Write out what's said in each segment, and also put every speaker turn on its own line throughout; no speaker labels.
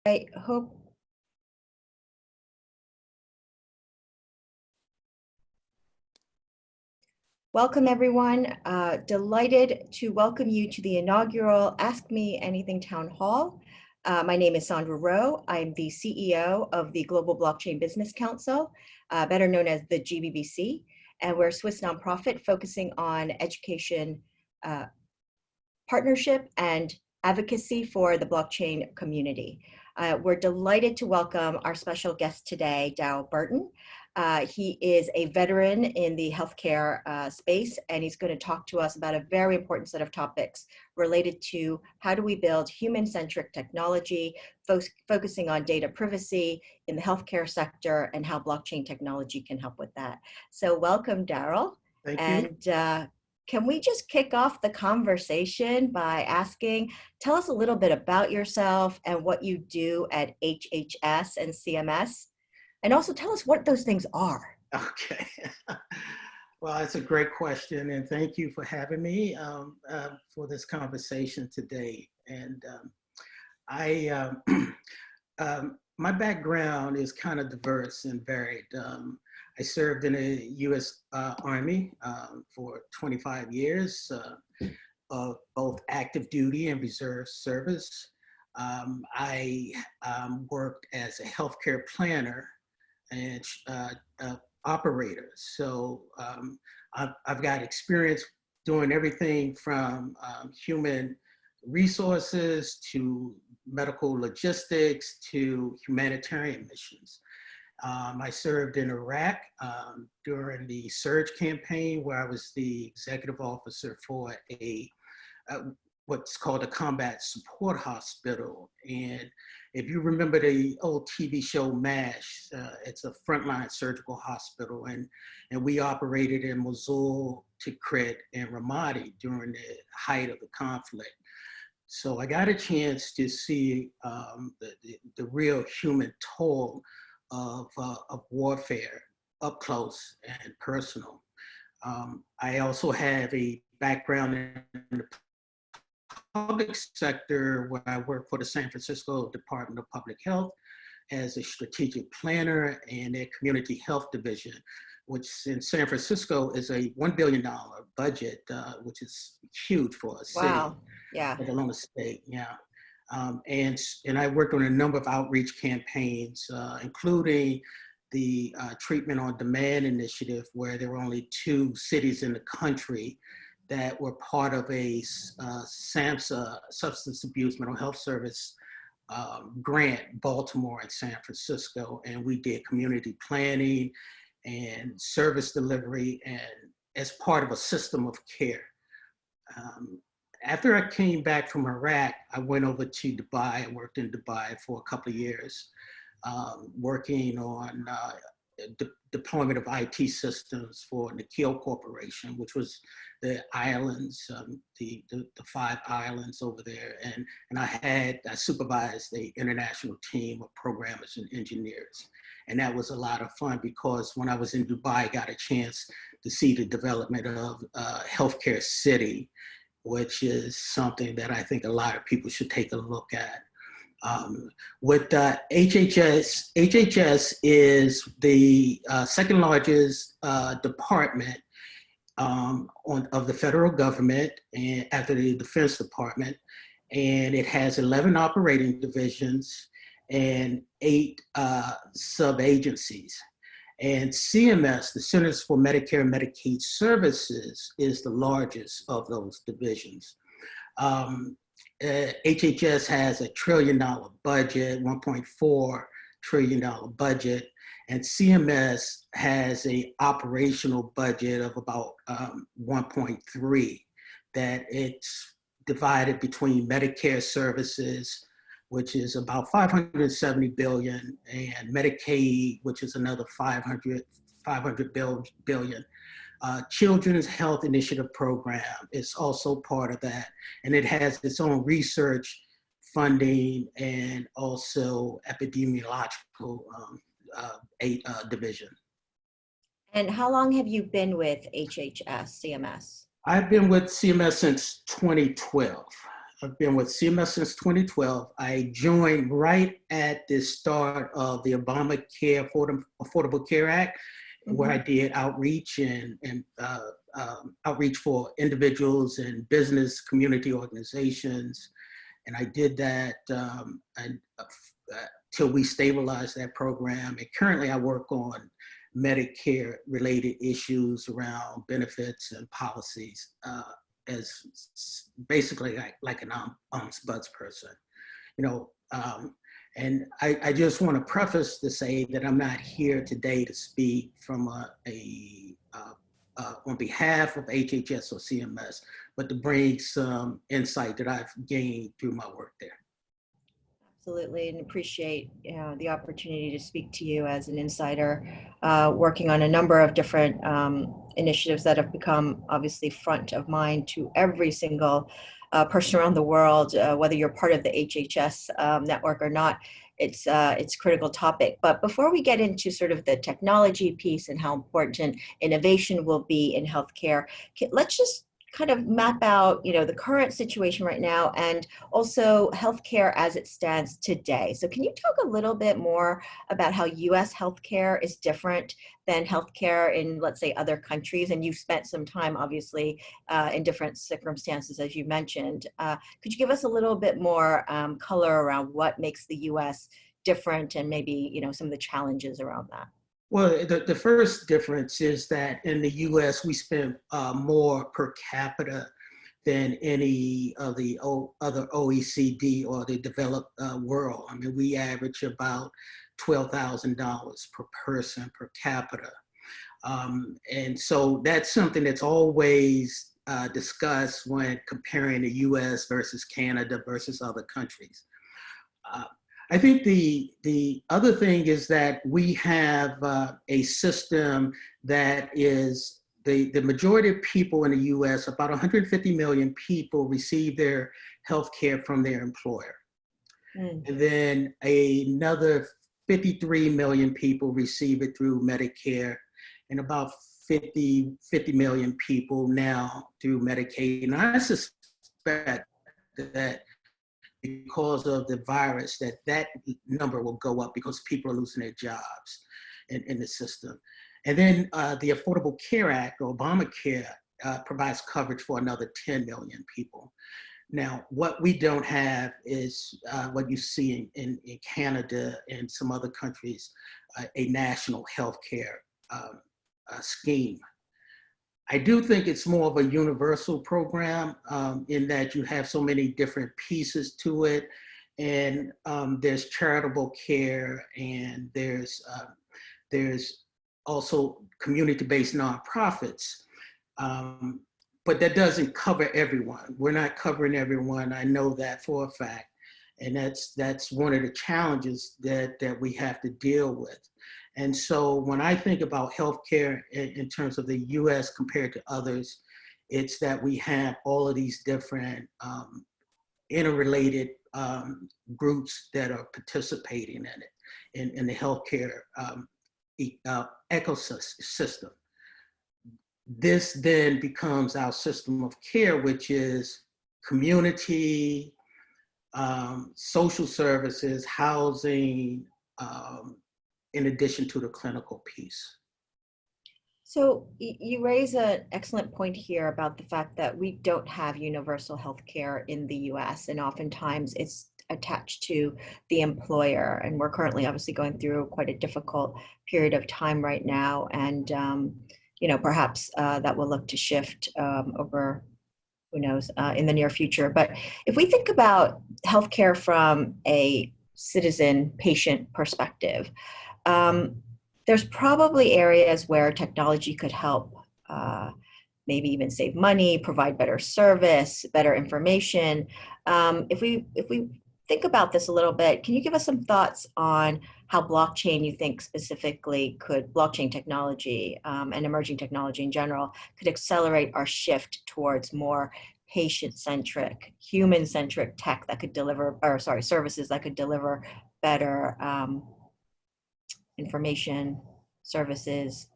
I hope. Welcome, everyone. Delighted to welcome you to the inaugural Ask Me Anything Town Hall. My name is Sandra Rowe. I'm the CEO of the Global Blockchain Business Council, better known as the GBBC, and we're a Swiss nonprofit focusing on education, partnership, and advocacy for the blockchain community. We're delighted to welcome our special guest today, Darryl Burton. He is a veteran in the healthcare space, and he's going to talk to us about a very important set of topics related to how do we build human-centric technology, focusing on data privacy in the healthcare sector and how blockchain technology can help with that. So welcome, Darryl.
Thank you.
And can we just kick off the conversation by asking, tell us a little bit about yourself and what you do at HHS and CMS, and also tell us what those things are.
Okay. Well, that's a great question, and thank you for having me for this conversation today. And my background is kind of diverse and varied. I served in the U.S. Army for 25 years, of both active duty and reserve service. I worked as a healthcare planner and operator. So I've got experience doing everything from human resources to medical logistics to humanitarian missions. I served in Iraq during the surge campaign, where I was the executive officer for what's called a combat support hospital. And if you remember the old TV show MASH, it's a frontline surgical hospital, and we operated in Mosul, Tikrit, and Ramadi during the height of the conflict. So I got a chance to see the real human toll of warfare up close and personal. I also have a background in the public sector, where I work for the San Francisco Department of Public Health as a strategic planner and a community health division, which in San Francisco is a $1 billion budget, which is huge for a city.
Wow, yeah.
Let alone a state, yeah. And I worked on a number of outreach campaigns, including the Treatment on Demand initiative, where there were only 2 cities in the country that were part of a SAMHSA, Substance Abuse Mental Health Service grant, Baltimore and San Francisco. And we did community planning and service delivery, and as part of a system of care. After I came back from Iraq, I went over to Dubai. I worked in Dubai for a couple of years, working on deployment of IT systems for Nikhil Corporation, which was the islands, the 5 islands over there. And I supervised the international team of programmers and engineers. And that was a lot of fun, because when I was in Dubai, I got a chance to see the development of Healthcare City, which is something that I think a lot of people should take a look at. With HHS is the second largest department of the federal government, and after the Defense Department, and it has 11 operating divisions and 8 sub-agencies. And CMS, the Centers for Medicare and Medicaid Services, is the largest of those divisions. HHS has $1 trillion budget, $1.4 trillion budget, and CMS has an operational budget of about 1.3 that it's divided between Medicare services, which is about 570 billion, and Medicaid, which is another 500 billion. Children's Health Initiative Program is also part of that, and it has its own research funding and also epidemiological division.
And how long have you been with HHS, CMS?
I've been with CMS since 2012. I've been with CMS since 2012. I joined right at the start of the Obamacare Affordable Care Act, where I did outreach and outreach for individuals and business community organizations. And I did that till we stabilized that program. And currently I work on Medicare related issues around benefits and policies as basically like an ombudsperson, you know. And I just want to preface to say that I'm not here today to speak from on behalf of HHS or CMS, but to bring some insight that I've gained through my work there.
Absolutely, and appreciate the opportunity to speak to you as an insider, working on a number of different initiatives that have become obviously front of mind to every single person around the world, whether you're part of the HHS network or not. It's a critical topic. But before we get into sort of the technology piece and how important innovation will be in healthcare, let's just kind of map out, the current situation right now and also healthcare as it stands today. So can you talk a little bit more about how US healthcare is different than healthcare in, let's say, other countries? And you've spent some time, obviously, in different circumstances, as you mentioned. Could you give us a little bit more color around what makes the US different and maybe, some of the challenges around that?
Well, the first difference is that in the US, we spend more per capita than any of the other OECD or the developed world. I mean, we average about $12,000 per person per capita. And so that's something that's always discussed when comparing the US versus Canada versus other countries. I think the other thing is that we have a system that is the majority of people in the US, about 150 million people, receive their health care from their employer. And then another 53 million people receive it through Medicare, and about 50 million people now through Medicaid. And I suspect that because of the virus, that number will go up because people are losing their jobs in the system. And then the Affordable Care Act, or Obamacare, provides coverage for another 10 million people. Now, what we don't have is what you see in Canada and some other countries, a national healthcare scheme. I do think it's more of a universal program in that you have so many different pieces to it. And there's charitable care, and there's also community-based nonprofits. But that doesn't cover everyone. We're not covering everyone. I know that for a fact. And that's one of the challenges that we have to deal with. And so when I think about healthcare in terms of the US compared to others, it's that we have all of these different interrelated groups that are participating in it, in the healthcare ecosystem. This then becomes our system of care, which is community, social services, housing, in addition to the clinical piece.
So you raise an excellent point here about the fact that we don't have universal health care in the US, and oftentimes it's attached to the employer. And we're currently obviously going through quite a difficult period of time right now. And, perhaps that will look to shift over, who knows, in the near future. But if we think about healthcare from a citizen patient perspective, there's probably areas where technology could help, maybe even save money, provide better service, better information. If we think about this a little bit, can you give us some thoughts on how blockchain, you think specifically, blockchain technology and emerging technology in general could accelerate our shift towards more patient-centric, human-centric tech that could deliver, services that could deliver better information, services,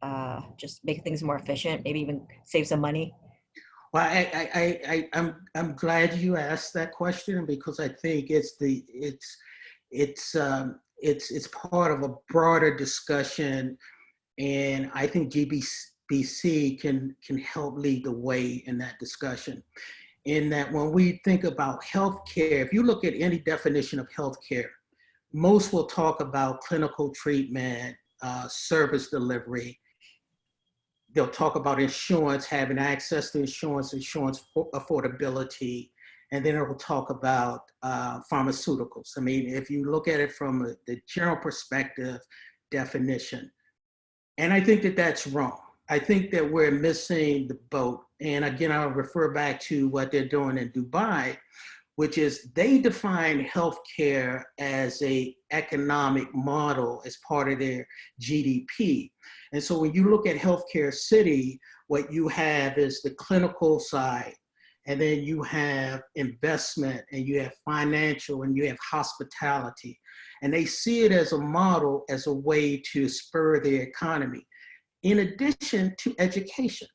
just make things more efficient, maybe even save some money?
Well, I'm glad you asked that question because I think it's part of a broader discussion, and I think GBBC can help lead the way in that discussion. In that, when we think about healthcare, if you look at any definition of healthcare, most will talk about clinical treatment, service delivery. They'll talk about insurance, having access to insurance, affordability, and then it will talk about pharmaceuticals. I mean, if you look at it from the general perspective definition, and I think that that's wrong. I think that we're missing the boat. And again, I'll refer back to what they're doing in Dubai, which is they define healthcare as an economic model as part of their GDP. And so when you look at Healthcare City, what you have is the clinical side, and then you have investment, and you have financial, and you have hospitality. And they see it as a model, as a way to spur the economy, in addition to education.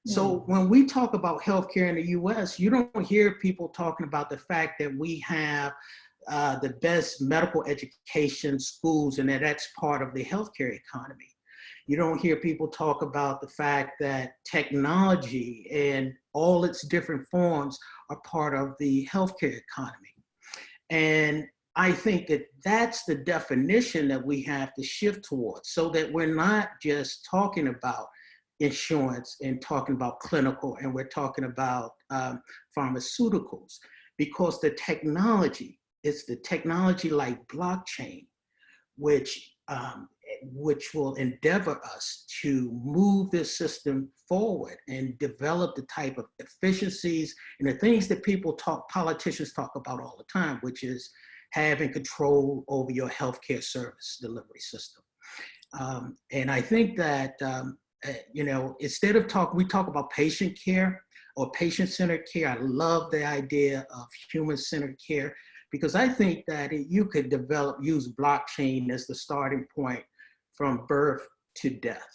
So when we talk about healthcare in the US, you don't hear people talking about the fact that we have the best medical education schools and that that's part of the healthcare economy. You don't hear people talk about the fact that technology and all its different forms are part of the healthcare economy. And I think that that's the definition that we have to shift towards, so that we're not just talking about insurance and talking about clinical, and we're talking about pharmaceuticals, because the technology, it's the technology like blockchain, which will endeavor us to move this system forward and develop the type of efficiencies and the things that politicians talk about all the time, which is having control over your healthcare service delivery system. And I think that, instead of we talk about patient care or patient-centered care. I love the idea of human-centered care, because I think that you could use blockchain as the starting point from birth to death.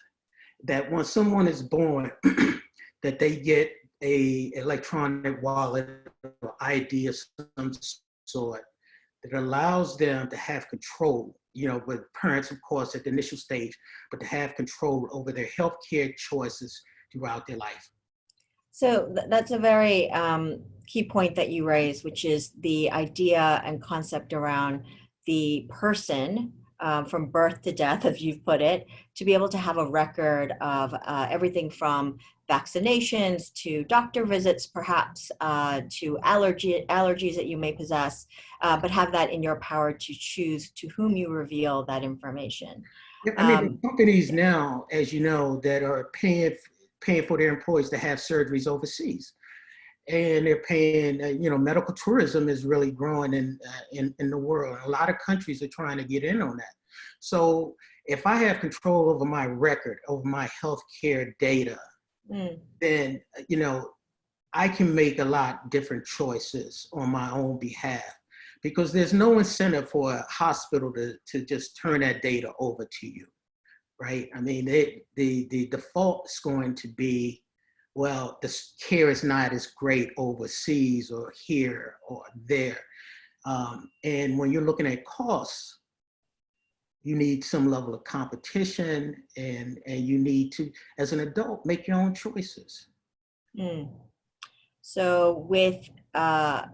That when someone is born, that they get a electronic wallet or ID of some sort that allows them to have control, with parents, of course, at the initial stage, but to have control over their healthcare choices throughout their life.
So that's a very key point that you raised, which is the idea and concept around the person from birth to death, as you've put it, to be able to have a record of everything from vaccinations to doctor visits, perhaps to allergies that you may possess, but have that in your power to choose to whom you reveal that information.
Yeah, I mean, the companies now, as you know, that are paying for their employees to have surgeries overseas, and they're paying. Medical tourism is really growing in the world. A lot of countries are trying to get in on that. So if I have control over my record, over my healthcare data, then I can make a lot different choices on my own behalf, because there's no incentive for a hospital to just turn that data over to you, right? I mean, the default is going to be, well, the care is not as great overseas or here or there. And when you're looking at costs, you need some level of competition, and you need to, as an adult, make your own choices.
So with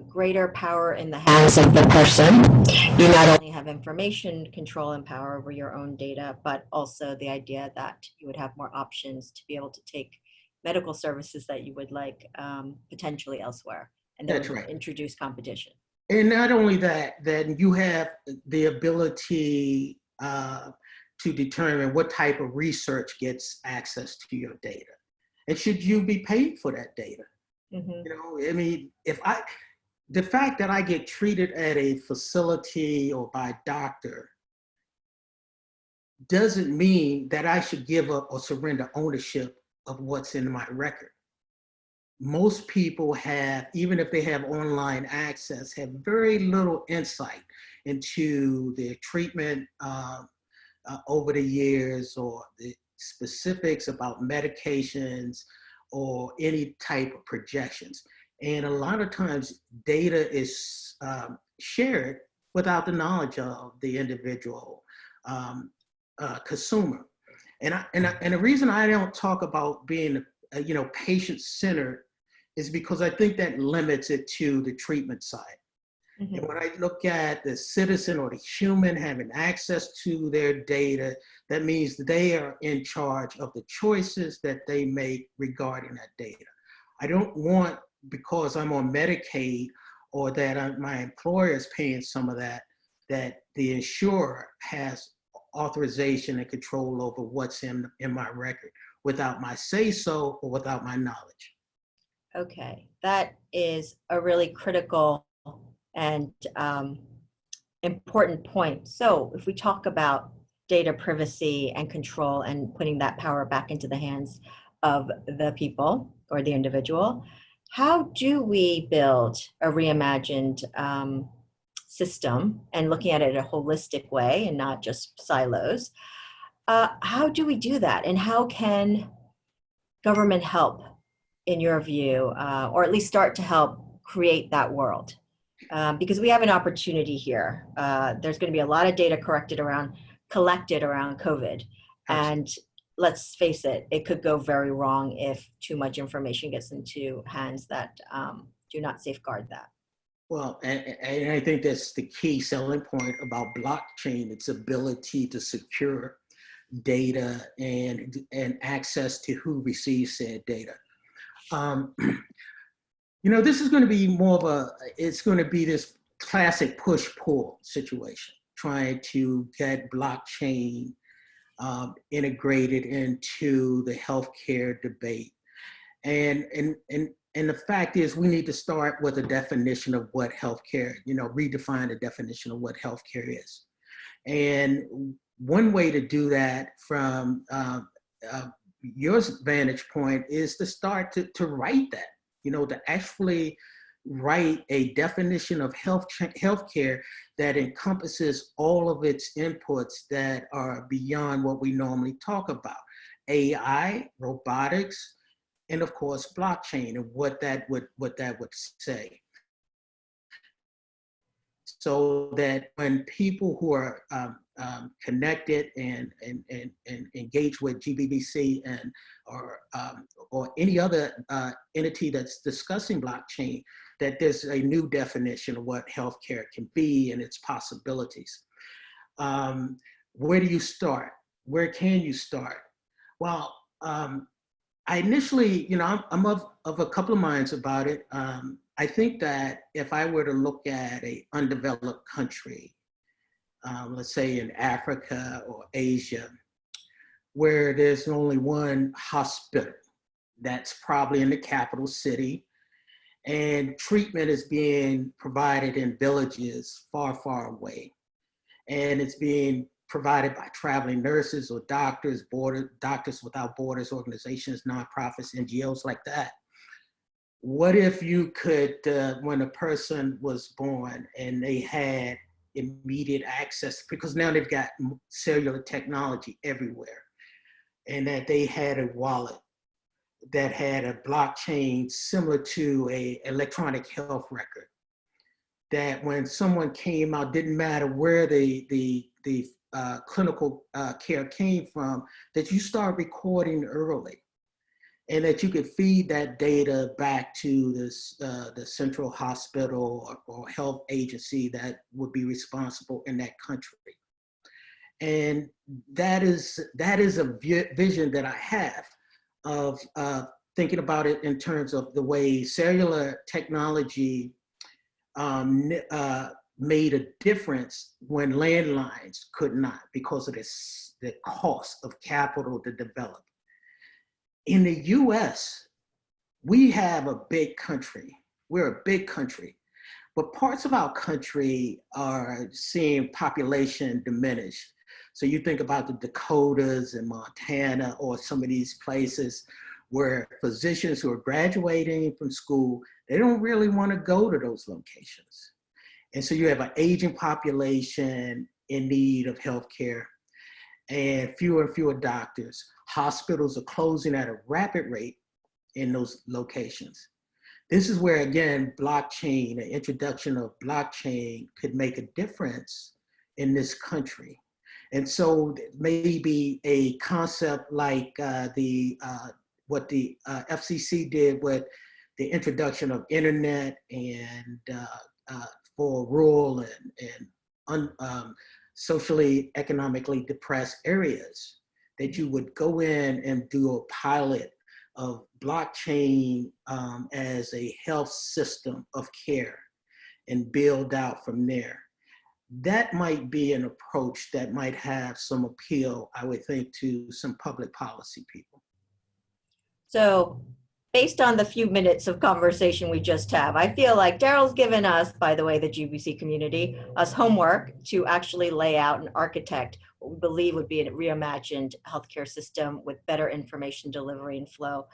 greater power in the hands of the person, you not only have information control and power over your own data, but also the idea that you would have more options to be able to take medical services that you would like potentially elsewhere, and that would introduce competition.
And not only that, then you have the ability to determine what type of research gets access to your data, and should you be paid for that data? I mean, the fact that I get treated at a facility or by a doctor doesn't mean that I should give up or surrender ownership of what's in my record. Most people have, even if they have online access, have very little insight into their treatment over the years, or the specifics about medications, or any type of projections. And a lot of times data is shared without the knowledge of the individual consumer. And the reason I don't talk about being, patient-centered is because I think that limits it to the treatment side. Mm-hmm. And when I look at the citizen or the human having access to their data, that means they are in charge of the choices that they make regarding that data. I don't want, because I'm on Medicaid or that my employer is paying some of that the insurer has authorization and control over what's in my record without my say-so or without my knowledge.
Okay, that is a really critical and important point. So if we talk about data privacy and control and putting that power back into the hands of the people or the individual, how do we build a reimagined system and looking at it in a holistic way and not just silos? How do we do that? And how can government help, in your view, or at least start to help create that world? Because we have an opportunity here. There's going to be a lot of data collected around COVID. And let's face it, it could go very wrong if too much information gets into hands that do not safeguard that.
Well, and I think that's the key selling point about blockchain, its ability to secure data and access to who receives said data. This is going to be it's going to be this classic push-pull situation, trying to get blockchain integrated into the healthcare debate. And the fact is, we need to start with a definition of what healthcare, redefine the definition of what healthcare is. And one way to do that from your vantage point is to start to write that, to actually write a definition of healthcare that encompasses all of its inputs that are beyond what we normally talk about. AI, robotics, and of course, blockchain, and what that would say. So that when people who are connected and engaged with GBBC or any other entity that's discussing blockchain, that there's a new definition of what healthcare can be and its possibilities. Where do you start? Where can you start? Well, I initially, I'm of a couple of minds about it. I think that if I were to look at an undeveloped country, let's say in Africa or Asia, where there's only one hospital that's probably in the capital city, and treatment is being provided in villages far, far away. And it's being provided by traveling nurses or doctors, Doctors Without Borders organizations, nonprofits, NGOs like that. What if you could, when a person was born and they had immediate access, because now they've got cellular technology everywhere, and that they had a wallet that had a blockchain similar to an electronic health record, that when someone came out, didn't matter where the clinical care came from, that you start recording early, and that you could feed that data back to the central hospital or health agency that would be responsible in that country. And that is a vision that I have of thinking about it in terms of the way cellular technology made a difference when landlines could not, because of the cost of capital to develop. In the US, we have a big country. We're a big country, but parts of our country are seeing population diminish. So you think about the Dakotas and Montana, or some of these places where physicians who are graduating from school, they don't really want to go to those locations. And so you have an aging population in need of healthcare, and fewer doctors. Hospitals are closing at a rapid rate in those locations. This is where, again, blockchain, the introduction of blockchain could make a difference in this country. And so maybe a concept like what the FCC did with the introduction of internet and for rural and socially, economically depressed areas, that you would go in and do a pilot of blockchain as a health system of care and build out from there. That might be an approach that might have some appeal, I would think, to some public policy people.
So based on the few minutes of conversation we just have, I feel like Darryl's given us, by the way, the GBC community, us homework to actually lay out and architect what we believe would be a reimagined healthcare system with better information delivery and flow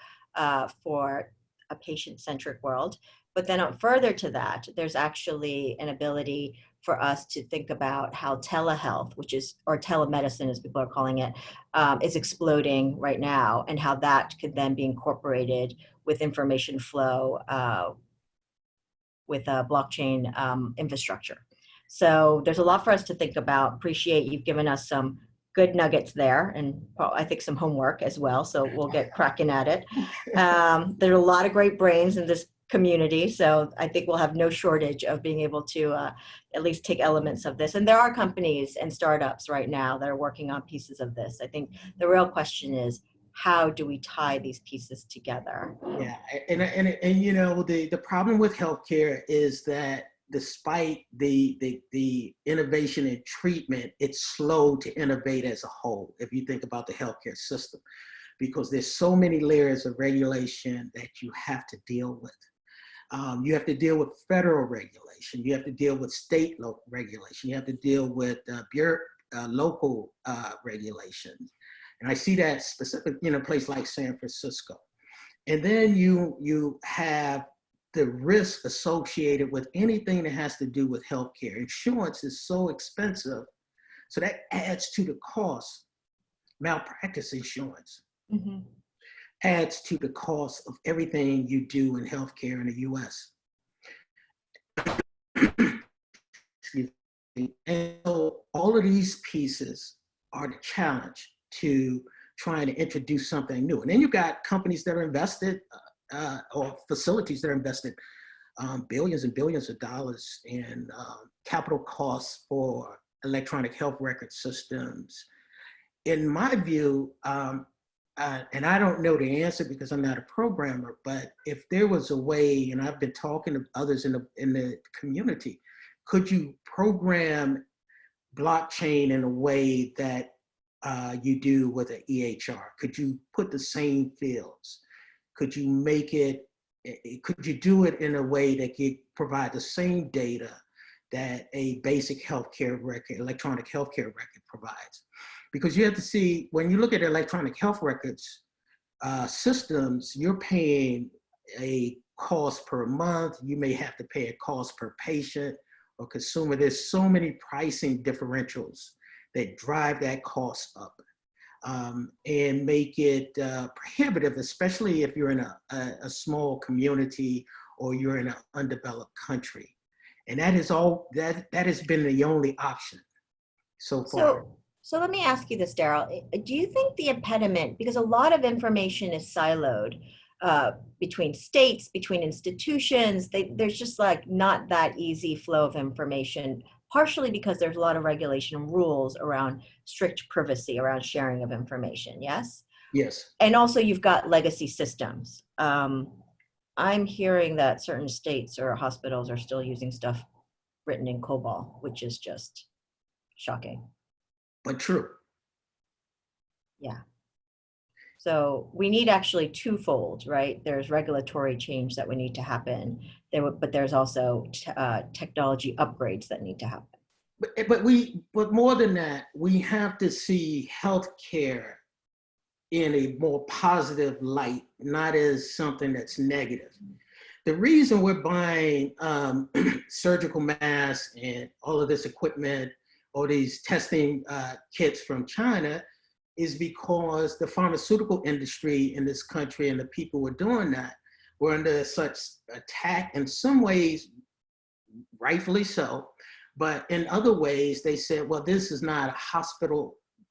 for a patient-centric world. But then further to that, there's actually an ability for us to think about how telehealth, which is, or telemedicine as people are calling it, is exploding right now, and how that could then be incorporated with information flow with a blockchain infrastructure. So there's a lot for us to think about. Appreciate you've given us some good nuggets there, and I think some homework as well. So we'll get cracking at it. There are a lot of great brains in this community, so I think we'll have no shortage of being able to at least take elements of this. And there are companies and startups right now that are working on pieces of this. I think the real question is, how do we tie these pieces together?
Yeah, and you know, the problem with healthcare is that despite the innovation in treatment, it's slow to innovate as a whole, if you think about the healthcare system, because there's so many layers of regulation that you have to deal with. You have to deal with federal regulation. You have to deal with state regulation. You have to deal with local regulations. And I see that specific in a place like San Francisco. And then you have the risk associated with anything that has to do with healthcare. Insurance is so expensive, so that adds to the cost. Malpractice insurance adds to the cost of everything you do in healthcare in the US. Excuse me. And so all of these pieces are the challenge to trying to introduce something new. And then you've got companies that are invested or facilities that are invested billions and billions of dollars in capital costs for electronic health record systems. In my view, and I don't know the answer because I'm not a programmer, but if there was a way, and I've been talking to others in the community, could you program blockchain in a way that you do with an EHR? Could you put the same fields? Could you make it, could you do it in a way that could provide the same data that a basic healthcare record, electronic healthcare record provides? Because you have to see, when you look at electronic health records systems, you're paying a cost per month. You may have to pay a cost per patient or consumer. There's so many pricing differentials that drive that cost up and make it prohibitive, especially if you're in a small community or you're in an undeveloped country. And that is all, that has been the only option so far.
So let me ask you this, Darryl. Do you think the impediment, because a lot of information is siloed between states, between institutions, there's just like not that easy flow of information, partially because there's a lot of regulation and rules around strict privacy, around sharing of information, yes?
Yes.
And also you've got legacy systems. I'm hearing that certain states or hospitals are still using stuff written in COBOL, which is just shocking.
But true.
Yeah. So we need actually twofold, right? There's regulatory change that would need to happen, but there's also technology upgrades that need to happen.
But more than that, we have to see healthcare in a more positive light, not as something that's negative. The reason we're buying surgical masks and all of this equipment, all these testing kits from China, is because the pharmaceutical industry in this country and the people who are doing that were under such attack, in some ways, rightfully so, but in other ways, they said, well, this is not a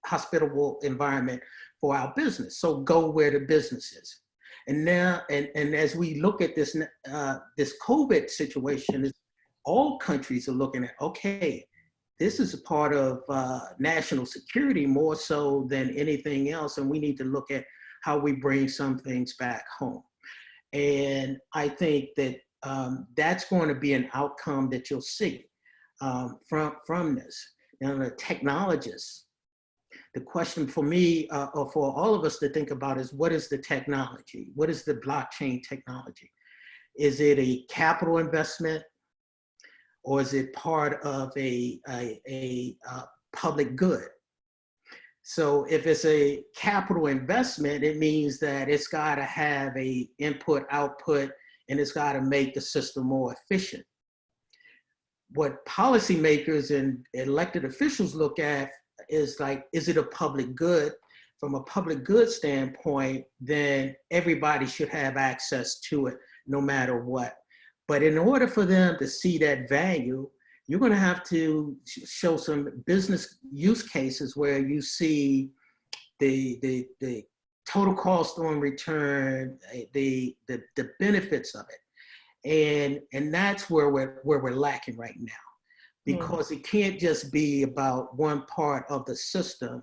hospitable environment for our business, so go where the business is. And now, and as we look at this, this COVID situation, all countries are looking at, okay, this is a part of national security more so than anything else, and we need to look at how we bring some things back home. And I think that that's going to be an outcome that you'll see from this. Now, the technologists, the question for me, or for all of us to think about is, what is the technology? What is the blockchain technology? Is it a capital investment, or is it part of a public good? So if it's a capital investment, it means that it's got to have a input, output, and it's got to make the system more efficient. What policymakers and elected officials look at is like, is it a public good? From a public good standpoint, then everybody should have access to it no matter what. But in order for them to see that value, you're going to have to show some business use cases where you see the total cost on return, the benefits of it, and that's where we're lacking right now, because it can't just be about one part of the system.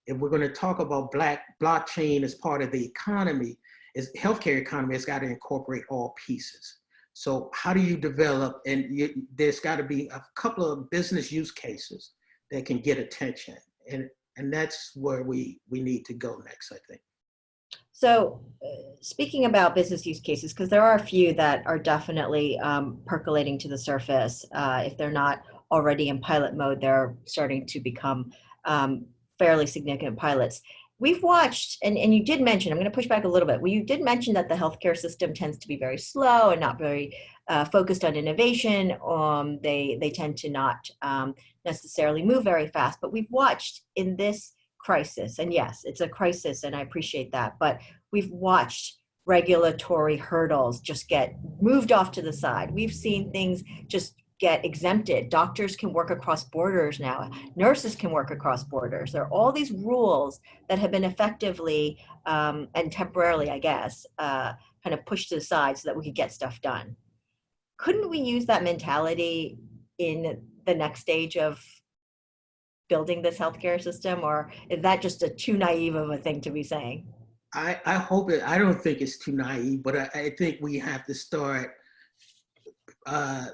If we're going to talk about blockchain as part of the economy, is healthcare economy, it's got to incorporate all pieces. So how do you develop, and there's got to be a couple of business use cases that can get attention. And that's where we need to go next, I think.
So speaking about business use cases, because there are a few that are definitely percolating to the surface. If they're not already in pilot mode, they're starting to become fairly significant pilots. We've watched, and you did mention, I'm going to push back a little bit. Well, you did mention that the healthcare system tends to be very slow and not very focused on innovation. They tend to not necessarily move very fast. But we've watched in this crisis, and yes, it's a crisis, and I appreciate that, but we've watched regulatory hurdles just get moved off to the side. We've seen things just get exempted. Doctors can work across borders now. Nurses can work across borders. There are all these rules that have been effectively and temporarily, I guess, kind of pushed to the side so that we could get stuff done. Couldn't we use that mentality in the next stage of building this healthcare system, or is that just too naive of a thing to be saying?
I hope it. I don't think it's too naive, but I think we have to start.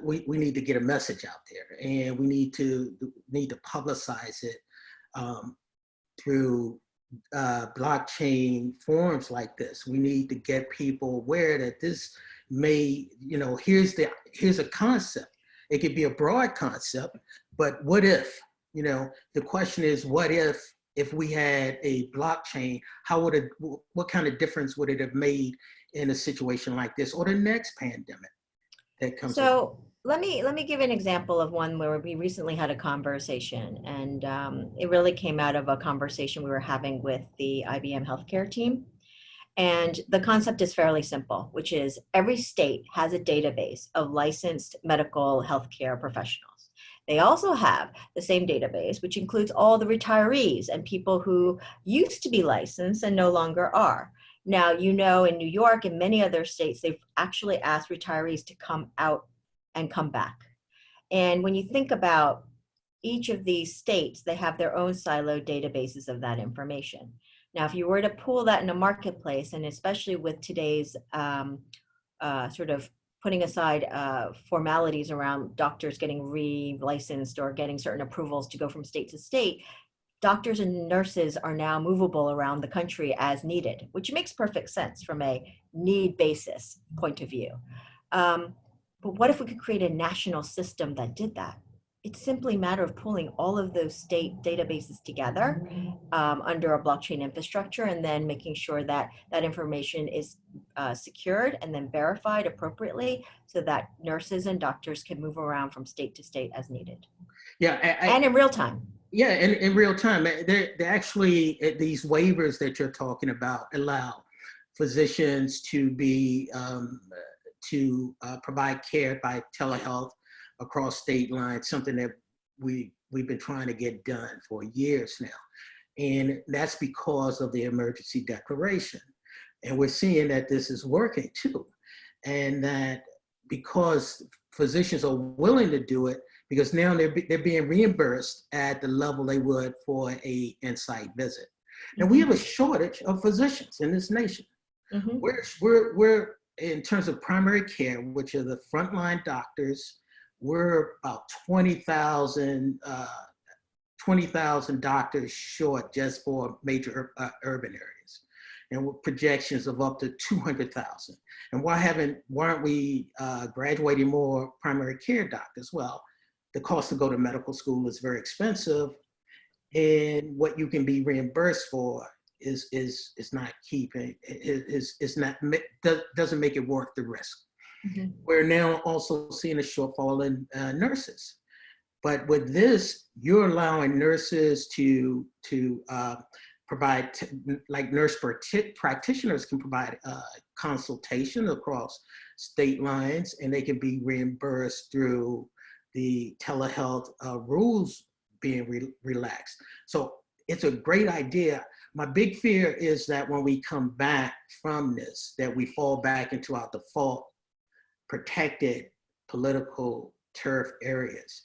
We need to get a message out there, and we need to publicize it through blockchain forums like this. We need to get people aware that this may, here's a concept. It could be a broad concept, but what if? The question is, what if we had a blockchain? What kind of difference would it have made in a situation like this or the next pandemic that comes?
So let me give an example of one where we recently had a conversation, and it really came out of a conversation we were having with the IBM healthcare team. And the concept is fairly simple, which is every state has a database of licensed medical healthcare professionals. They also have the same database, which includes all the retirees and people who used to be licensed and no longer are. Now, in New York and many other states, they've actually asked retirees to come out and come back. And when you think about each of these states, they have their own siloed databases of that information. Now, if you were to pool that in a marketplace, and especially with today's sort of putting aside formalities around doctors getting re-licensed or getting certain approvals to go from state to state, doctors and nurses are now movable around the country as needed, which makes perfect sense from a need basis point of view. But what if we could create a national system that did that? It's simply a matter of pulling all of those state databases together under a blockchain infrastructure, and then making sure that that information is secured and then verified appropriately so that nurses and doctors can move around from state to state as needed.
Yeah,
and in real time.
Yeah, in real time. They're actually, these waivers that you're talking about allow physicians to be provide care by telehealth across state lines, something that we've been trying to get done for years now. And that's because of the emergency declaration. And we're seeing that this is working too. And that because physicians are willing to do it, because now they're being reimbursed at the level they would for a in-site visit. And we have a shortage of physicians in this nation.
Mm-hmm.
We're in terms of primary care, which are the frontline doctors, we're about 20,000 doctors short just for major urban areas, and with projections of up to 200,000. And why aren't we graduating more primary care doctors? Well, the cost to go to medical school is very expensive, and what you can be reimbursed for is not keeping is not doesn't make it worth the risk. Mm-hmm. We're now also seeing a shortfall in nurses. But with this, you're allowing nurses to provide, like nurse practitioners can provide consultation across state lines, and they can be reimbursed through the telehealth rules being relaxed. So it's a great idea. My big fear is that when we come back from this, that we fall back into our default protected political turf areas.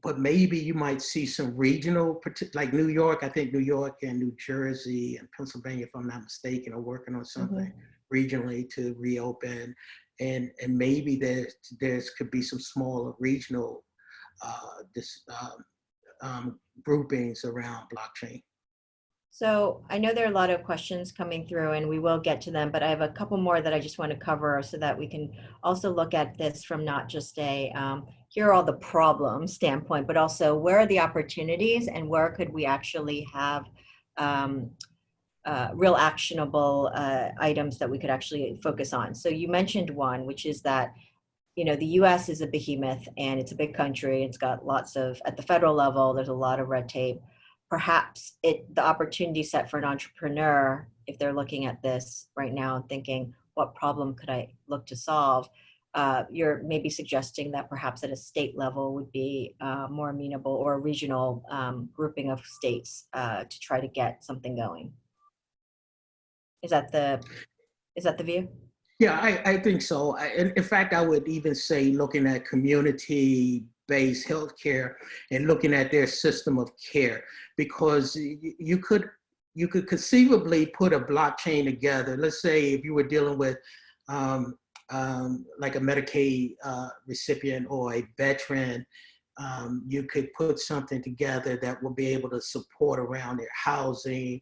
But maybe you might see some regional, like New York. I think New York and New Jersey and Pennsylvania, if I'm not mistaken, are working on something regionally to reopen, and maybe there's could be some smaller regional groupings around blockchain.
So I know there are a lot of questions coming through, and we will get to them, but I have a couple more that I just want to cover so that we can also look at this from not just a here are all the problems standpoint, but also where are the opportunities and where could we actually have real actionable items that we could actually focus on. So you mentioned one, which is that the US is a behemoth and it's a big country. It's got lots of, at the federal level, there's a lot of red tape. Perhaps the opportunity set for an entrepreneur, if they're looking at this right now and thinking, what problem could I look to solve? You're maybe suggesting that perhaps at a state level would be more amenable, or a regional grouping of states to try to get something going. Is that the view?
Yeah, I think so. In fact, I would even say looking at community-based healthcare and looking at their system of care, because you could conceivably put a blockchain together. Let's say if you were dealing with like a Medicaid recipient or a veteran, you could put something together that will be able to support around their housing,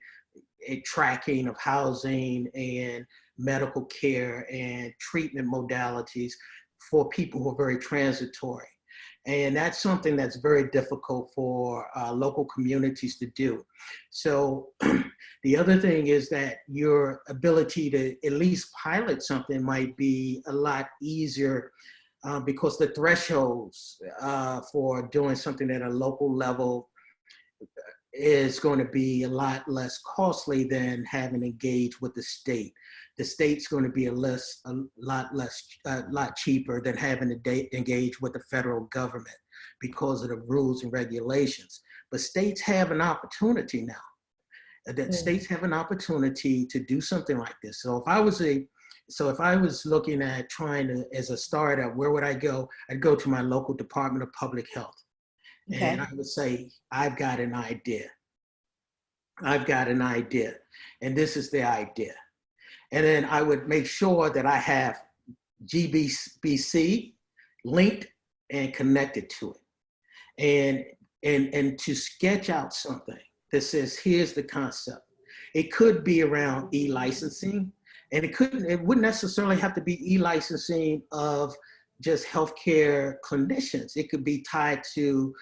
a tracking of housing and medical care and treatment modalities for people who are very transitory. And that's something that's very difficult for local communities to do. So the other thing is that your ability to at least pilot something might be a lot easier because the thresholds for doing something at a local level is going to be a lot less costly than having engaged with the state. The state's going to be a lot cheaper than having to engage with the federal government because of the rules and regulations. But states have an opportunity now. States have an opportunity to do something like this. So if I was looking at trying to, as a startup, where would I go? I'd go to my local Department of Public Health. Okay. And I would say, I've got an idea. And this is the idea. And then I would make sure that I have GBBC linked and connected to it. And to sketch out something that says, here's the concept. It could be around e-licensing, and it wouldn't necessarily have to be e-licensing of just healthcare clinicians. It could be tied to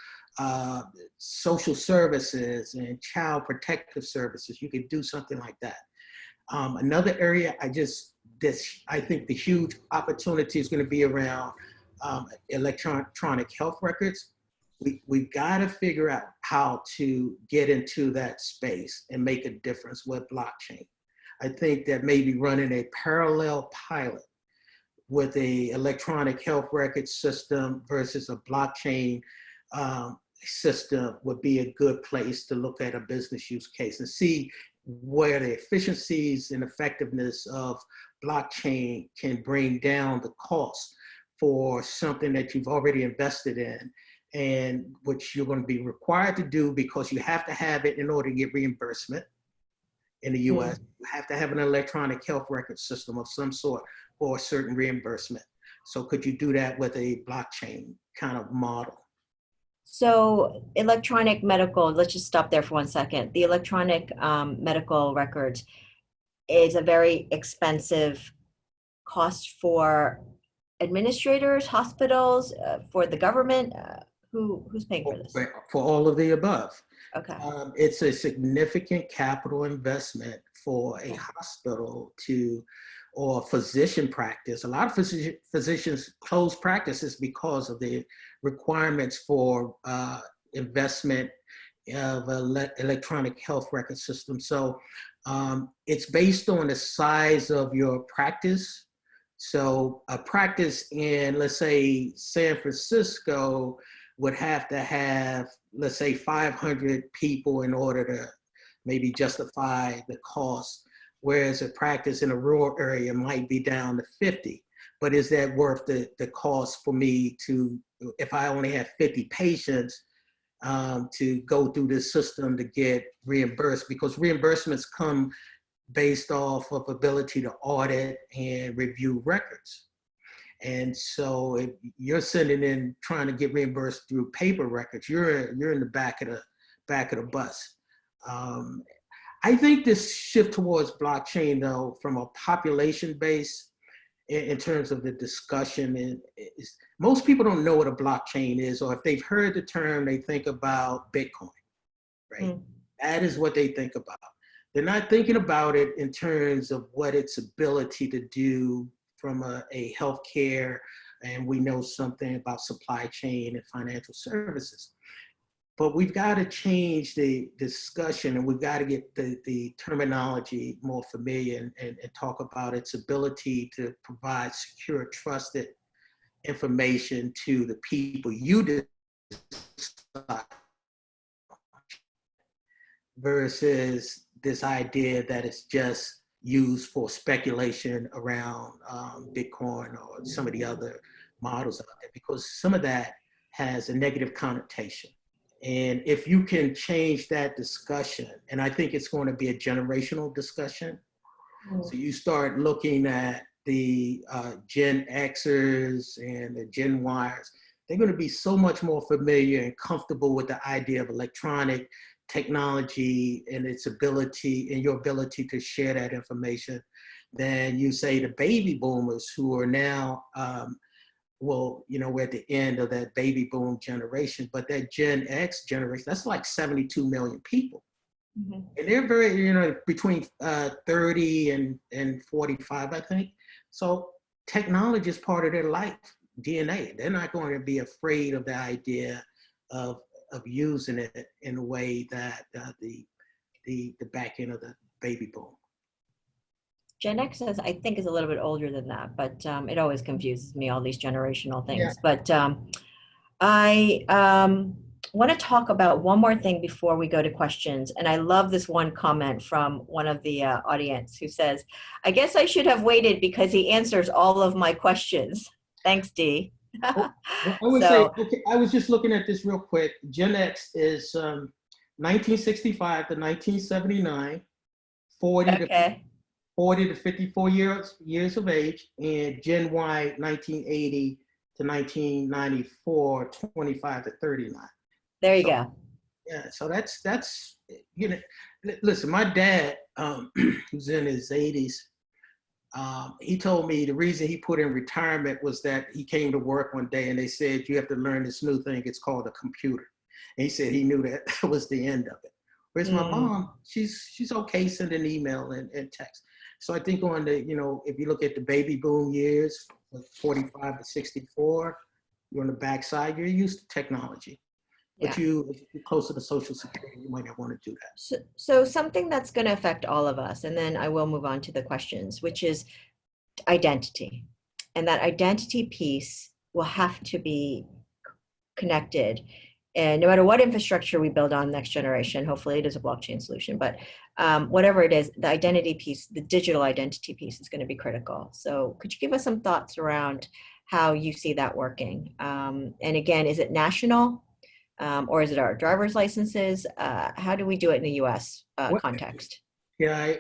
social services and child protective services. You could do something like that. Another area I think the huge opportunity is going to be around electronic health records. we've got to figure out how to get into that space and make a difference with blockchain. I think that maybe running a parallel pilot with a electronic health record system versus a blockchain system would be a good place to look at a business use case and see where the efficiencies and effectiveness of blockchain can bring down the cost for something that you've already invested in, and which you're going to be required to do because you have to have it in order to get reimbursement in the US. You have to have an electronic health record system of some sort for a certain reimbursement. So could you do that with a blockchain kind of model?
So electronic medical, let's just stop there for 1 second. The electronic medical records is a very expensive cost for administrators, hospitals, for the government. Who's paying for this?
For all of the above.
Okay.
It's a significant capital investment for a hospital to, or physician practice. A lot of physicians close practices because of the requirements for investment of electronic health record system. So it's based on the size of your practice. So a practice in, let's say, San Francisco would have to have, let's say, 500 people in order to maybe justify the cost, whereas a practice in a rural area might be down to 50. But is that worth the cost for me to, if I only have 50 patients, to go through this system to get reimbursed? Because reimbursements come based off of ability to audit and review records. And so if you're sending in trying to get reimbursed through paper records, you're in the back of the bus. I think this shift towards blockchain, though, from a population base in terms of the discussion, is most people don't know what a blockchain is, or if they've heard the term, they think about Bitcoin, right? That is what they think about. They're not thinking about it in terms of what its ability to do from a healthcare, and we know something about supply chain and financial services. But we've got to change the discussion, and we've got to get the terminology more familiar and talk about its ability to provide secure, trusted information to the people you decide, versus this idea that it's just used for speculation around Bitcoin or some of the other models out there, because some of that has a negative connotation. And if you can change that discussion, and I think it's going to be a generational discussion. So you start looking at the Gen Xers and the Gen Ys, they're going to be so much more familiar and comfortable with the idea of electronic technology and its ability and your ability to share that information than you say the baby boomers, who are now, well, you know, we're at the end of that baby boom generation, but that Gen X generation, that's like 72 million people. And they're very, you know, between 30 and 45, I think. So technology is part of their life, DNA. They're not going to be afraid of the idea of using it in a way that the back end of the baby boom.
Gen X I think is a little bit older than that, but it always confuses me, all these generational things. Yeah. But I want to talk about one more thing before we go to questions. And I love this one comment from one of the audience who says, "I guess I should have waited because he answers all of my questions." Thanks, Dee.
Well, I would say, okay, I was just looking at this real quick. Gen X is 1965 to 1979, 40 to 54 years of age, and Gen Y 1980 to 1994, 25 to 39.
There you go.
Yeah, so that's you know, listen, my dad, who's in his 80s, he told me the reason he put in retirement was that he came to work one day and they said, you have to learn this new thing, it's called a computer. And he said he knew that was the end of it. Whereas my mom, she's okay sending email and text. So I think on the, you know, if you look at the baby boom years, 45 to 64, you're on the backside, you're used to technology.
Yeah.
But if you're closer to Social Security, you might not want to do that.
So something that's going to affect all of us, and then I will move on to the questions, which is identity. And that identity piece will have to be connected. And no matter what infrastructure we build on next generation, hopefully it is a blockchain solution, but whatever it is, the identity piece, the digital identity piece is going to be critical. So could you give us some thoughts around how you see that working? And again, is it national or is it our driver's licenses? How do we do it in the US context?
Yeah,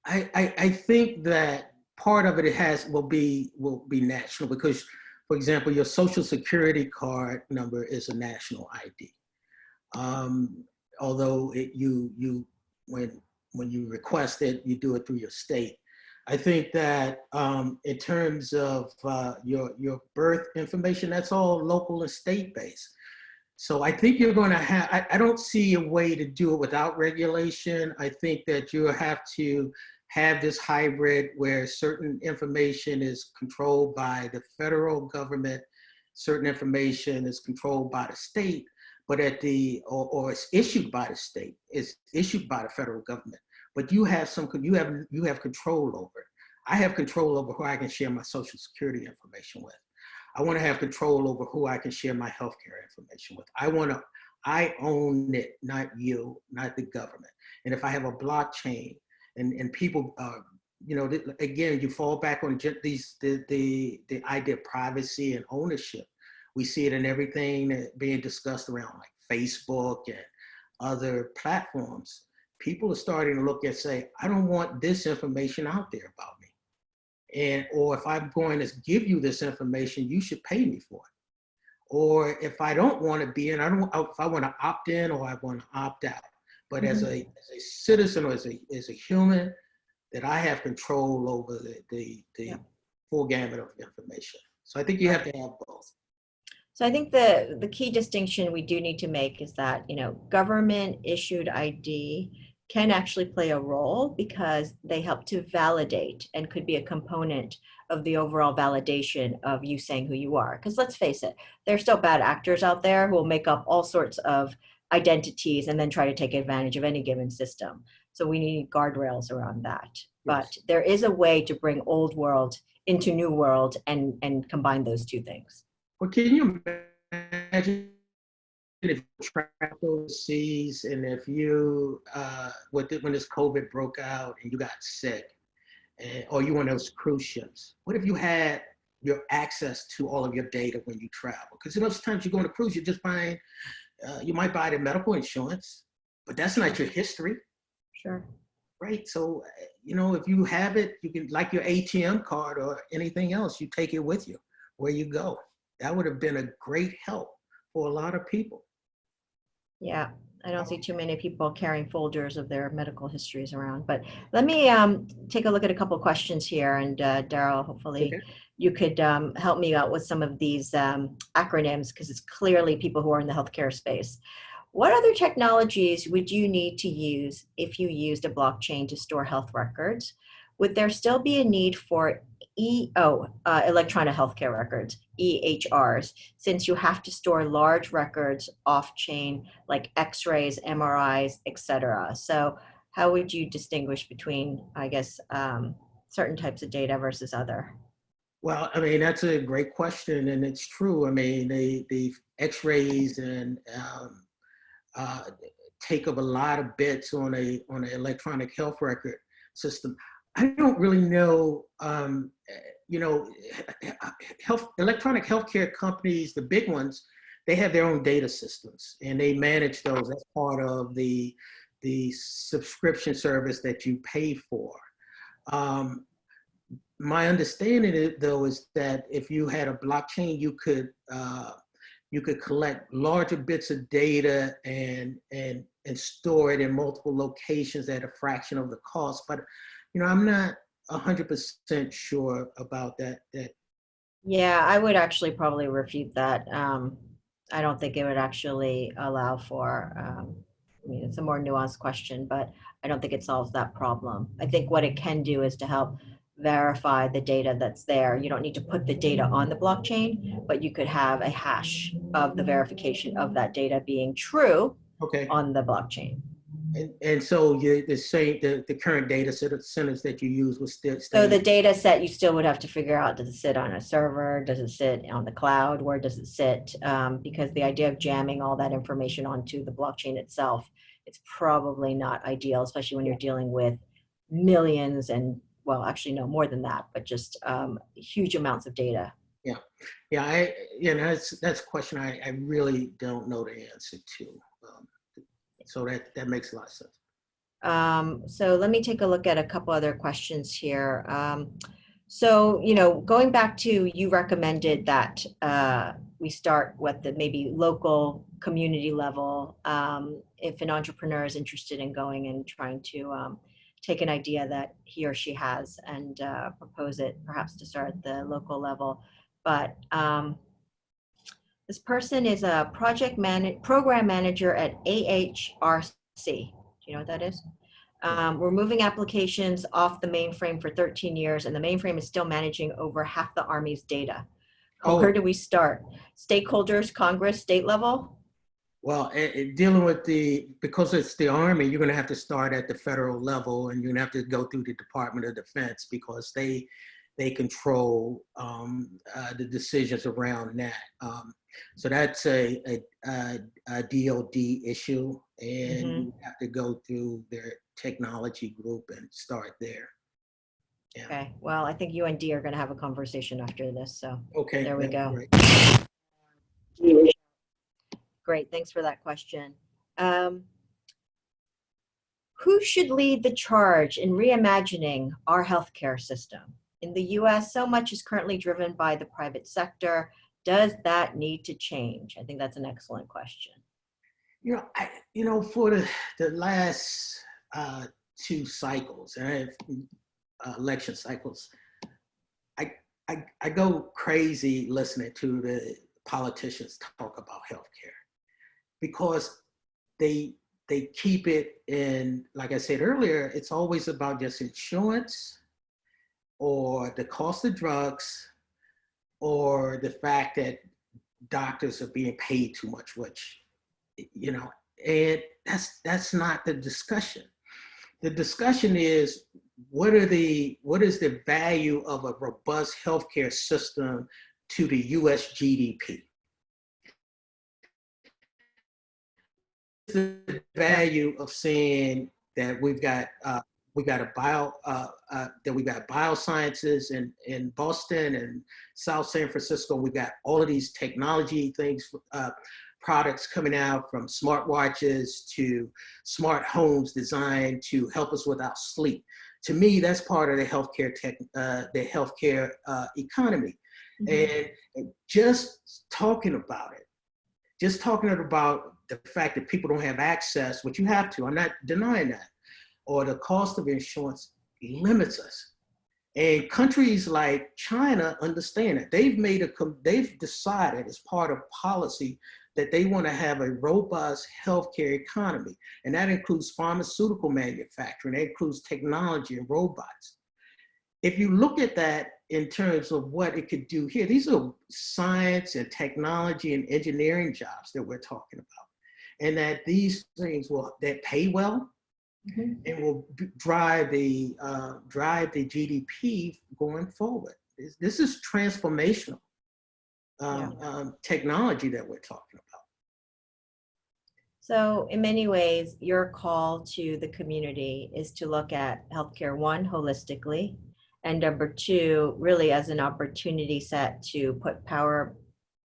I think that part of it will be national because, for example, your Social Security card number is a national ID. Although when you request it, you do it through your state. I think that in terms of your birth information, that's all local and state based. So I think you're going to have, I don't see a way to do it without regulation. I think that you have to have this hybrid where certain information is controlled by the federal government, certain information is controlled by the state, but or it's issued by the state, it's issued by the federal government. But you have control over it. I have control over who I can share my Social Security information with. I want to have control over who I can share my healthcare information with. I own it, not you, not the government. And if I have a blockchain and people, again, you fall back on the idea of privacy and ownership. We see it in everything being discussed around like Facebook and other platforms. People are starting to look and say, I don't want this information out there about me. Or if I'm going to give you this information, you should pay me for it. Or if I don't want to be in, if I want to opt in or I want to opt out. But as a citizen or as a human, that I have control over the full gamut of information. So I think you have to have both.
So I think the key distinction we do need to make is that, government issued ID can actually play a role because they help to validate and could be a component of the overall validation of you saying who you are. Because let's face it, there's still bad actors out there who will make up all sorts of identities and then try to take advantage of any given system. So we need guardrails around that. Yes. But there is a way to bring old world into new world and combine those two things.
Well, can you imagine if you travel overseas and if you, when this COVID broke out and you got sick, or you on those cruise ships, what if you had your access to all of your data when you travel? Because most times you go on a cruise, you're just buying, you might buy the medical insurance, but that's not your history.
Sure.
Right. So, if you have it, you can, like your ATM card or anything else, you take it with you where you go. That would have been a great help for a lot of people.
Yeah, I don't see too many people carrying folders of their medical histories around. But let me take a look at a couple of questions here. And Darryl, hopefully you could help me out with some of these acronyms, because it's clearly people who are in the healthcare space. What other technologies would you need to use if you used a blockchain to store health records? Would there still be a need for electronic healthcare records, EHRs, since you have to store large records off-chain like X-rays, MRIs, etc.? So how would you distinguish between, I guess, certain types of data versus other?
Well, I mean, that's a great question, and it's true. I mean, the X-rays and take up a lot of bits on an electronic health record system. I don't really know, electronic healthcare companies, the big ones, they have their own data systems and they manage those. That's part of the subscription service that you pay for. My understanding, though, is that if you had a blockchain, you could collect larger bits of data and store it in multiple locations at a fraction of the cost. But I'm not 100% sure about that.
Yeah, I would actually probably refute that. I don't think it would actually allow for, it's a more nuanced question, but I don't think it solves that problem. I think what it can do is to help verify the data that's there. You don't need to put the data on the blockchain, but you could have a hash of the verification of that data being true
Okay.
on the blockchain.
And so the current data centers that you use will still
So
stay.
the data set you still would have to figure out, does it sit on a server? Does it sit on the cloud? Where does it sit? Because the idea of jamming all that information onto the blockchain itself, it's probably not ideal, especially when you're dealing with millions and, well, actually no more than that, but just huge amounts of data.
Yeah, that's a question I really don't know the answer to. So that makes a lot of sense.
So let me take a look at a couple other questions here. So, going back to, you recommended that we start with the maybe local community level. If an entrepreneur is interested in going and trying to take an idea that he or she has and propose it, perhaps to start at the local level. But this person is a program manager at AHRC. Do you know what that is? We're moving applications off the mainframe for 13 years, and the mainframe is still managing over half the Army's data. Where do we start? Stakeholders, Congress, state level?
Well, dealing with because it's the Army, you're going to have to start at the federal level, and you're going to have to go through the Department of Defense, because they control the decisions around that. So that's a DoD issue, and you have to go through their technology group and start there.
Yeah. Okay. Well, I think you and Dee are going to have a conversation after this. So
okay,
there we go.
Great.
Great. Thanks for that question. Who should lead the charge in reimagining our healthcare system? In the US, so much is currently driven by the private sector. Does that need to change? I think that's an excellent question.
For the last 2 cycles, election cycles, I go crazy listening to the politicians talk about healthcare, because they keep it in, like I said earlier, it's always about just insurance or the cost of drugs or the fact that doctors are being paid too much, which, and that's not the discussion. The discussion is, what is the value of a robust healthcare system to the US GDP? The value of saying that we've got biosciences in Boston and South San Francisco. We've got all of these technology things, products coming out, from smartwatches to smart homes designed to help us with our sleep. To me, that's part of the healthcare economy. And just talking about the fact that people don't have access, which you have to, I'm not denying that, or the cost of insurance limits us. And countries like China understand that. They've decided, as part of policy, that they want to have a robust healthcare economy. And that includes pharmaceutical manufacturing, that includes technology and robots. If you look at that in terms of what it could do here, these are science and technology and engineering jobs that we're talking about. And that these things that pay well, and will drive the GDP going forward. This is transformational technology that we're talking about.
So in many ways, your call to the community is to look at healthcare, 1, holistically, and number 2, really as an opportunity set to put power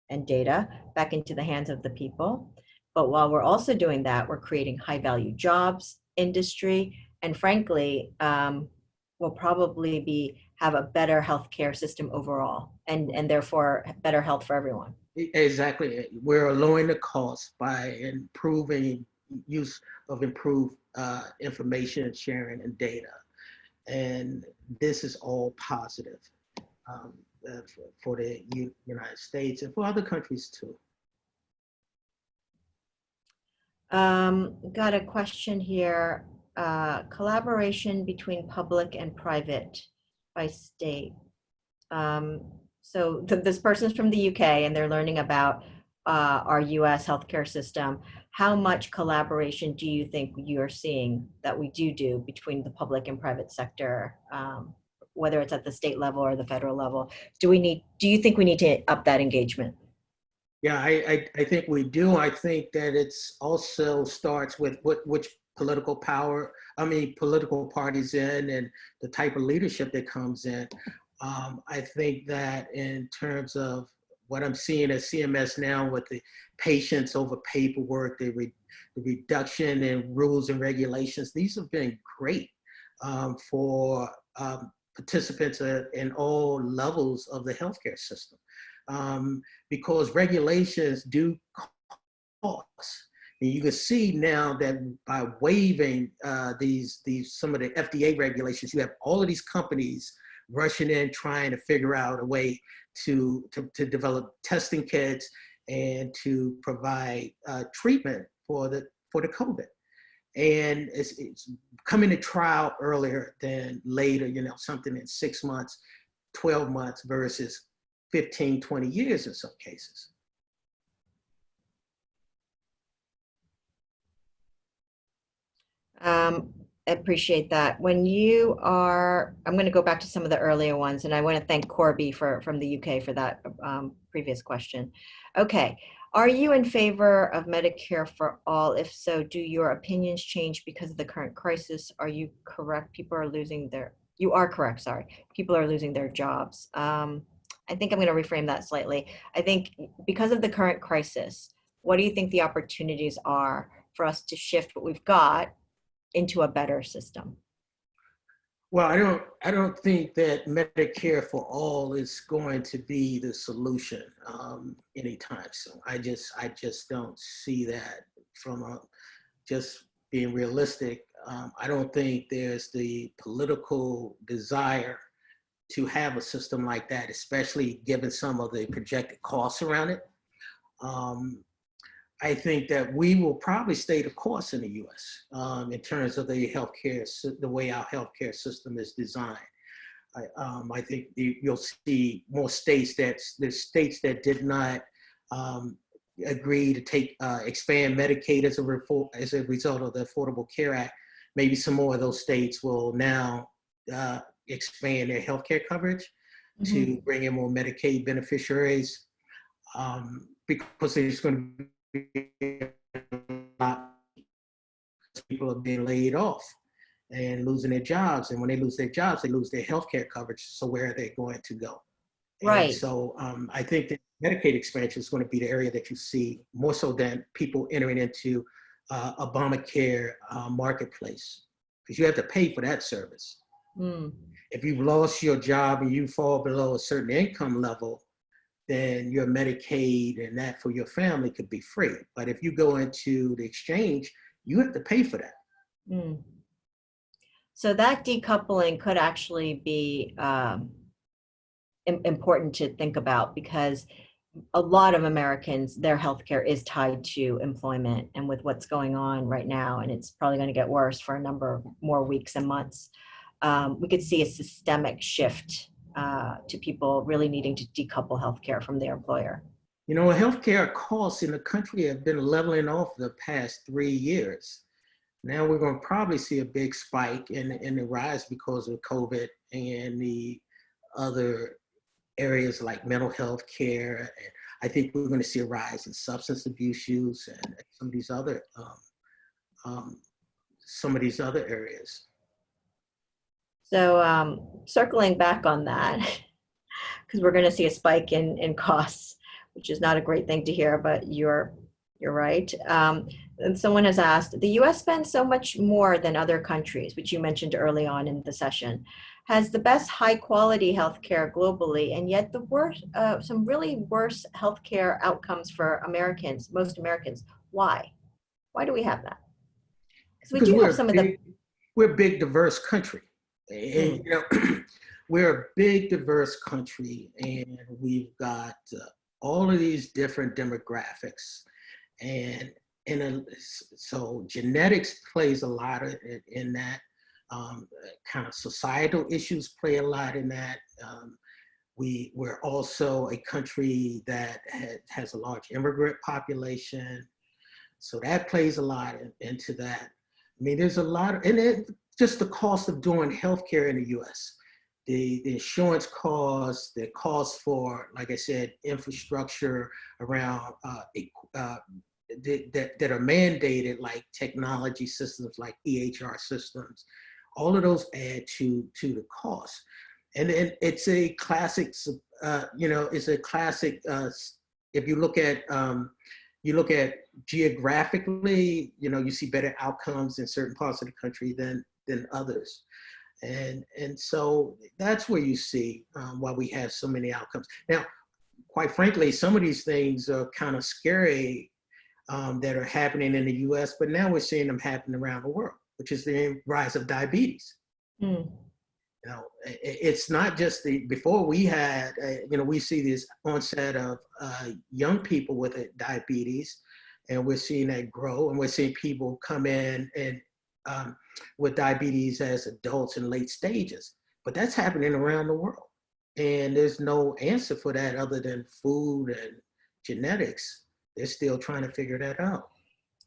and data back into the hands of the people. But while we're also doing that, we're creating high value jobs, industry, and frankly, will probably have a better healthcare system overall, and therefore better health for everyone.
Exactly. We're lowering the cost by improving use of improved information sharing and data. And this is all positive for the United States and for other countries too.
Got a question here. Collaboration between public and private by state. So this person's from the UK and they're learning about our US healthcare system. How much collaboration do you think you're seeing that we do between the public and private sector, whether it's at the state level or the federal level? Do you think we need to up that engagement?
Yeah, I think we do. I think that it's also starts with which political power, political parties in and the type of leadership that comes in. I think that in terms of what I'm seeing at CMS now with the patience over paperwork, the reduction in rules and regulations, these have been great for participants in all levels of the healthcare system. Because regulations do cost. And you can see now that by waiving these some of the FDA regulations, you have all of these companies rushing in trying to figure out a way to develop testing kits and to provide treatment for the COVID. And it's coming to trial earlier than later, something in 6 months, 12 months versus 15, 20 years in some cases.
I appreciate that. I'm going to go back to some of the earlier ones, and I want to thank Corby from the UK for that previous question. Okay. Are you in favor of Medicare for all? If so, do your opinions change because of the current crisis? Are you correct? You are correct, sorry. People are losing their jobs. I think I'm going to reframe that slightly. I think because of the current crisis, what do you think the opportunities are for us to shift what we've got into a better system?
Well, I don't think that Medicare for all is going to be the solution anytime soon. I just don't see that from just being realistic. I don't think there's the political desire to have a system like that, especially given some of the projected costs around it. I think that we will probably stay the course in the U.S. In terms of the way our healthcare system is designed. I think you'll see more states that did not agree to expand Medicaid as a result of the Affordable Care Act. Maybe some more of those states will now expand their healthcare coverage to bring in more Medicaid beneficiaries, because there's going to be a lot of people are being laid off and losing their jobs. And when they lose their jobs, they lose their healthcare coverage. So where are they going to go?
Right.
And so I think that Medicaid expansion is going to be the area that you see more so than people entering into Obamacare marketplace, because you have to pay for that service. If you've lost your job and you fall below a certain income level, then your Medicaid and that for your family could be free. But if you go into the exchange, you have to pay for that.
So that decoupling could actually be important to think about, because a lot of Americans, their healthcare is tied to employment, and with what's going on right now, and it's probably going to get worse for a number of more weeks and months, we could see a systemic shift to people really needing to decouple healthcare from their employer.
Healthcare costs in the country have been leveling off the past 3 years. Now we're going to probably see a big spike in the rise because of COVID and the other areas like mental health care. And I think we're going to see a rise in substance abuse use and some of these other areas.
So circling back on that, because we're going to see a spike in costs, which is not a great thing to hear, but you're right. And someone has asked, the US spends so much more than other countries, which you mentioned early on in the session, has the best high quality healthcare globally, and yet some really worse healthcare outcomes for most Americans. Why? Why do we have that?
Because we're a big, diverse country. And, we're a big, diverse country, and we've got all of these different demographics. So genetics plays a lot in that. kind of societal issues play a lot in that. We're also a country that has a large immigrant population. So that plays a lot into that. I mean, there's a lot of, and just the cost of doing healthcare in the US, the insurance costs, the costs for, like I said, infrastructure around that are mandated, like technology systems, like EHR systems, all of those add to the cost. And it's a classic, it's a classic, if you look at geographically, you see better outcomes in certain parts of the country than others. And so that's where you see why we have so many outcomes. Now, quite frankly, some of these things are kind of scary that are happening in the US, but now we're seeing them happen around the world, which is the rise of diabetes. Mm. It's not just before we had, we see this onset of young people with diabetes, and we're seeing that grow, and we're seeing people come in and with diabetes as adults in late stages. But that's happening around the world. And there's no answer for that other than food and genetics. They're still trying to figure that out.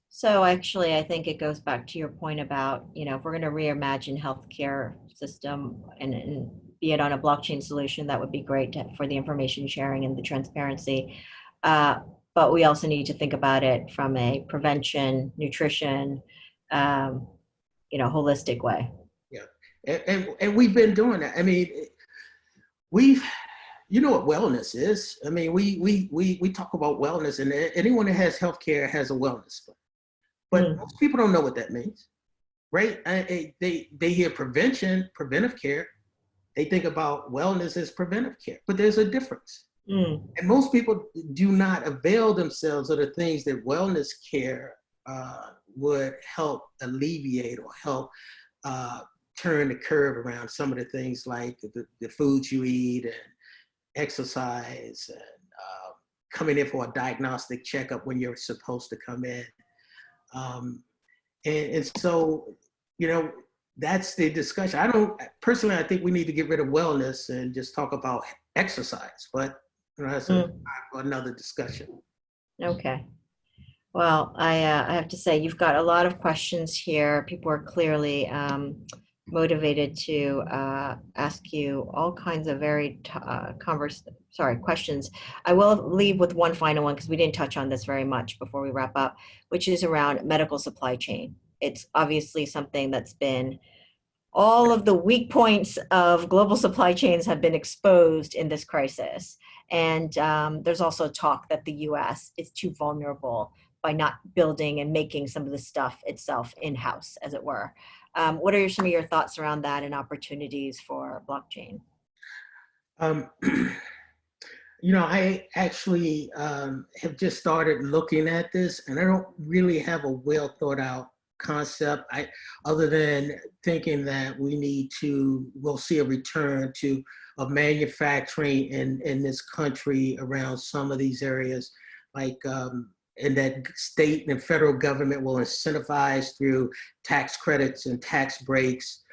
So actually, I think it goes back to your point about, if we're going to reimagine healthcare system and be it on a blockchain solution, that would be great for the information sharing and the transparency. But we also need to think about it from a prevention, nutrition, holistic way.
Yeah, and we've been doing that. I mean, you know what wellness is. I mean, we talk about wellness, and anyone that has healthcare has a wellness. But most people don't know what that means, right? They hear preventive care. They think about wellness as preventive care, but there's a difference. And most people do not avail themselves of the things that wellness care would help alleviate or help turn the curve around. Some of the things like the foods you eat and exercise and coming in for a diagnostic checkup when you're supposed to come in. And so, that's the discussion. I think we need to get rid of wellness and just talk about exercise, but that's another discussion.
Okay. Well, I have to say, you've got a lot of questions here. People are clearly motivated to ask you all kinds of very questions. I will leave with one final one because we didn't touch on this very much before we wrap up, which is around medical supply chain. It's obviously something that's been, all of the weak points of global supply chains have been exposed in this crisis. And there's also talk that the US is too vulnerable by not building and making some of the stuff itself in-house, as it were. What are some of your thoughts around that and opportunities for blockchain?
I actually have just started looking at this, and I don't really have a well thought out concept, other than thinking that we'll see a return of manufacturing in this country around some of these areas, like and that state and federal government will incentivize through tax credits and tax breaks,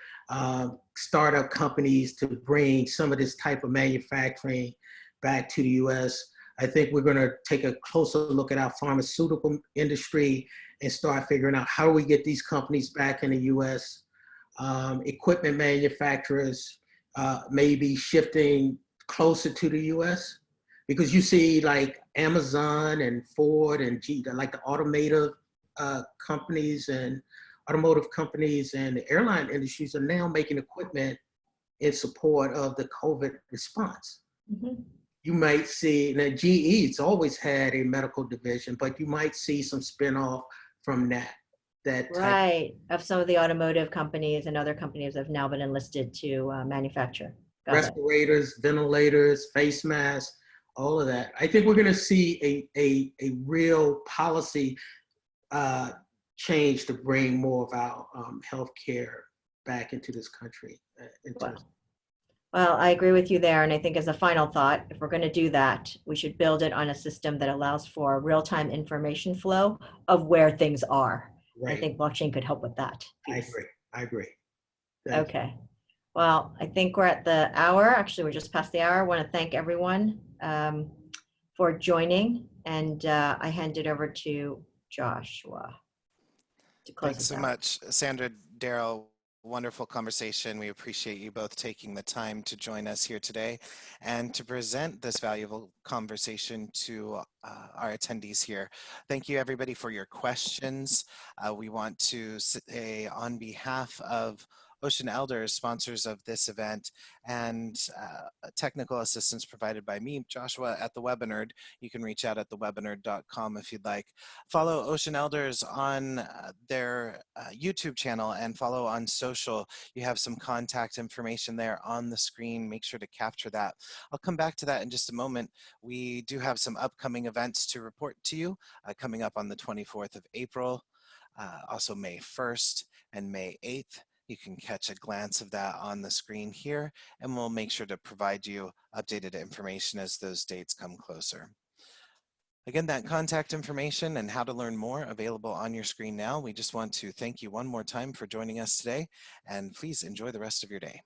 startup companies to bring some of this type of manufacturing back to the US. I think we're going to take a closer look at our pharmaceutical industry and start figuring out how do we get these companies back in the US. Equipment manufacturers maybe shifting closer to the US, because you see like Amazon and Ford and like the automotive companies and the airline industries are now making equipment in support of the COVID response. Mm-hmm. You might see, now GE's always had a medical division, but you might see some spinoff from that
right, of some of the automotive companies and other companies have now been enlisted to manufacture.
Respirators, ventilators, face masks, all of that. I think we're going to see a real policy change to bring more of our healthcare back into this country.
Well, I agree with you there. And I think as a final thought, if we're going to do that, we should build it on a system that allows for real-time information flow of where things are. Right. I think blockchain could help with that piece.
I agree. Thank you.
Okay. Well, I think we're at the hour. Actually, we're just past the hour. I want to thank everyone for joining, and I hand it over to Joshua to close
Thanks
us
so
out.
much, Sandra, Darryl. Wonderful conversation. We appreciate you both taking the time to join us here today and to present this valuable conversation to our attendees here. Thank you, everybody, for your questions. We want to say on behalf of Ocean Elders, sponsors of this event, and technical assistance provided by me, Joshua, at the Webinerd. You can reach out at thewebinerd.com if you'd like. Follow Ocean Elders on their YouTube channel and follow on social. You have some contact information there on the screen. Make sure to capture that. I'll come back to that in just a moment. We do have some upcoming events to report to you coming up on the 24th of April, also May 1st and May 8th. You can catch a glance of that on the screen here, and we'll make sure to provide you updated information as those dates come closer. Again, that contact information and how to learn more available on your screen now. We just want to thank you one more time for joining us today, and please enjoy the rest of your day.